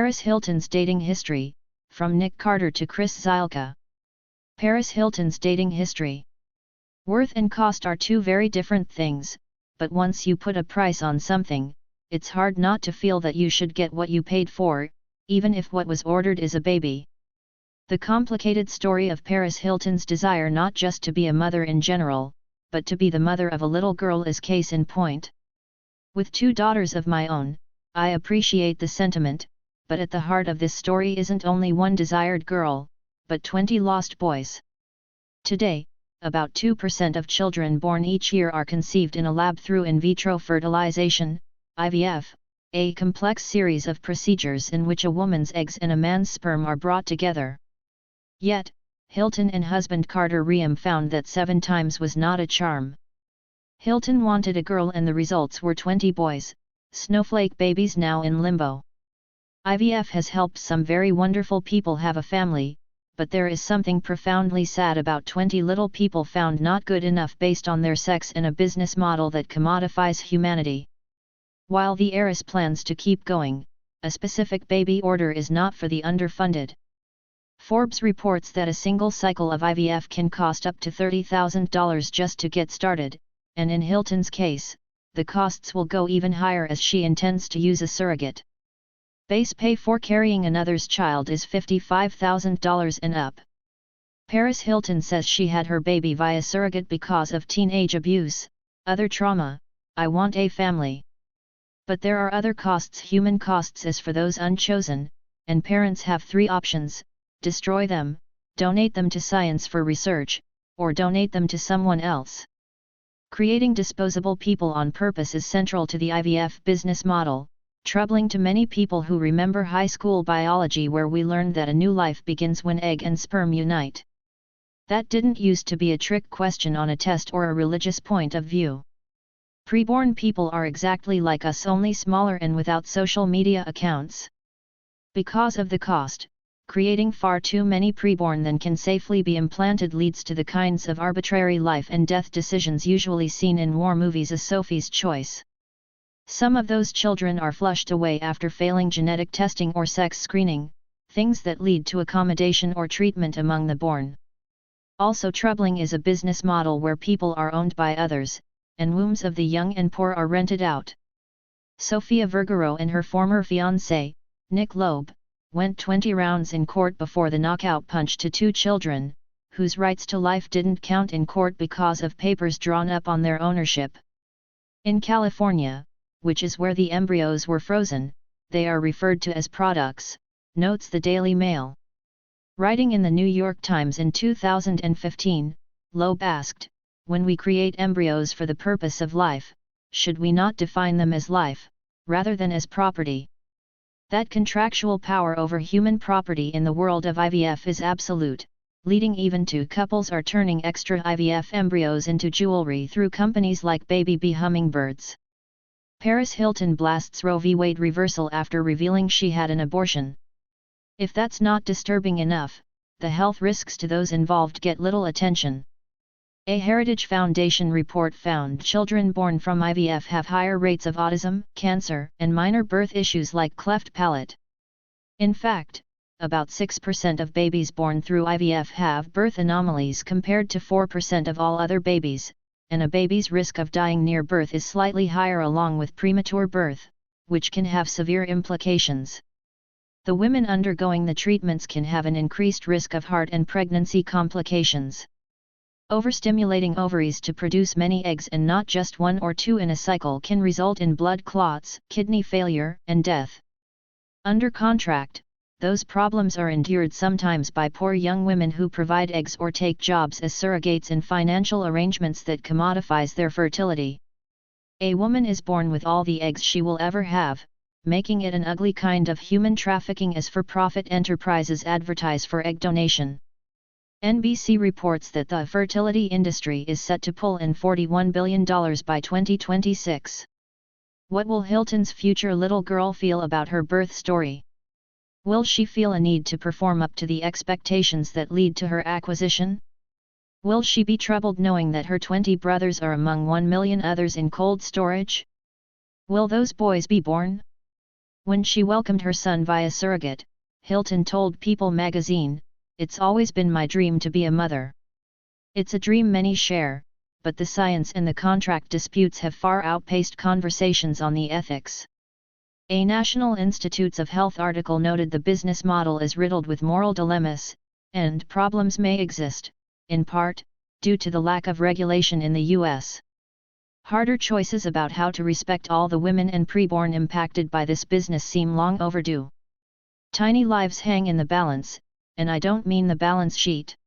Paris Hilton's dating history, from Nick Carter to Chris Zylka. Paris Hilton's dating history. Worth and cost are two very different things, but once you put a price on something, it's hard not to feel that you should get what you paid for, even if what was ordered is a baby. The complicated story of Paris Hilton's desire not just to be a mother in general, but to be the mother of a little girl is case in point. With 2 daughters of my own, I appreciate the sentiment, but at the heart of this story isn't only one desired girl, but 20 lost boys. Today, about 2% of children born each year are conceived in a lab through in vitro fertilization, IVF, a complex series of procedures in which a woman's eggs and a man's sperm are brought together. Yet, Hilton and husband Carter Ream found that 7 times was not a charm. Hilton wanted a girl and the results were 20 boys, snowflake babies now in limbo. IVF has helped some very wonderful people have a family, but there is something profoundly sad about 20 little people found not good enough based on their sex and a business model that commodifies humanity. While the heiress plans to keep going, a specific baby order is not for the underfunded. Forbes reports that a single cycle of IVF can cost up to $30,000 just to get started, and in Hilton's case, the costs will go even higher as she intends to use a surrogate. Base pay for carrying another's child is $55,000 and up. Paris Hilton says she had her baby via surrogate because of teenage abuse, other trauma. I want a family. But there are other costs, human costs as for those unchosen, and parents have 3 options: destroy them, donate them to science for research, or donate them to someone else. Creating disposable people on purpose is central to the IVF business model, troubling to many people who remember high school biology where we learned that a new life begins when egg and sperm unite. That didn't used to be a trick question on a test or a religious point of view. Preborn people are exactly like us, only smaller and without social media accounts. Because of the cost, creating far too many preborn than can safely be implanted leads to the kinds of arbitrary life and death decisions usually seen in war movies as Sophie's Choice. Some of those children are flushed away after failing genetic testing or sex screening, things that lead to accommodation or treatment among the born. Also troubling is a business model where people are owned by others, and wombs of the young and poor are rented out. Sofia Vergara and her former fiancé, Nick Loeb, went 20 rounds in court before the knockout punch to 2 children, whose rights to life didn't count in court because of papers drawn up on their ownership. In California, which is where the embryos were frozen, they are referred to as products, notes the Daily Mail. Writing in the New York Times in 2015, Loeb asked, "When we create embryos for the purpose of life, should we not define them as life, rather than as property?" That contractual power over human property in the world of IVF is absolute, leading even to couples are turning extra IVF embryos into jewelry through companies like Baby Bee hummingbirds. Paris Hilton blasts Roe v. Wade reversal after revealing she had an abortion. If that's not disturbing enough, the health risks to those involved get little attention. A Heritage Foundation report found children born from IVF have higher rates of autism, cancer, and minor birth issues like cleft palate. In fact, about 6% of babies born through IVF have birth anomalies compared to 4% of all other babies, and a baby's risk of dying near birth is slightly higher along with premature birth, which can have severe implications. The women undergoing the treatments can have an increased risk of heart and pregnancy complications. Overstimulating ovaries to produce many eggs and not just 1 or 2 in a cycle can result in blood clots, kidney failure, and death. Under contract, those problems are endured sometimes by poor young women who provide eggs or take jobs as surrogates in financial arrangements that commodifies their fertility. A woman is born with all the eggs she will ever have, making it an ugly kind of human trafficking as for-profit enterprises advertise for egg donation. NBC reports that the fertility industry is set to pull in $41 billion by 2026. What will Hilton's future little girl feel about her birth story? Will she feel a need to perform up to the expectations that lead to her acquisition? Will she be troubled knowing that her 20 brothers are among 1 million others in cold storage? Will those boys be born? When she welcomed her son via surrogate, Hilton told People magazine, "It's always been my dream to be a mother. It's a dream many share, but the science and the contract disputes have far outpaced conversations on the ethics." A National Institutes of Health article noted the business model is riddled with moral dilemmas, and problems may exist, in part, due to the lack of regulation in the U.S. Harder choices about how to respect all the women and preborn impacted by this business seem long overdue. Tiny lives hang in the balance, and I don't mean the balance sheet.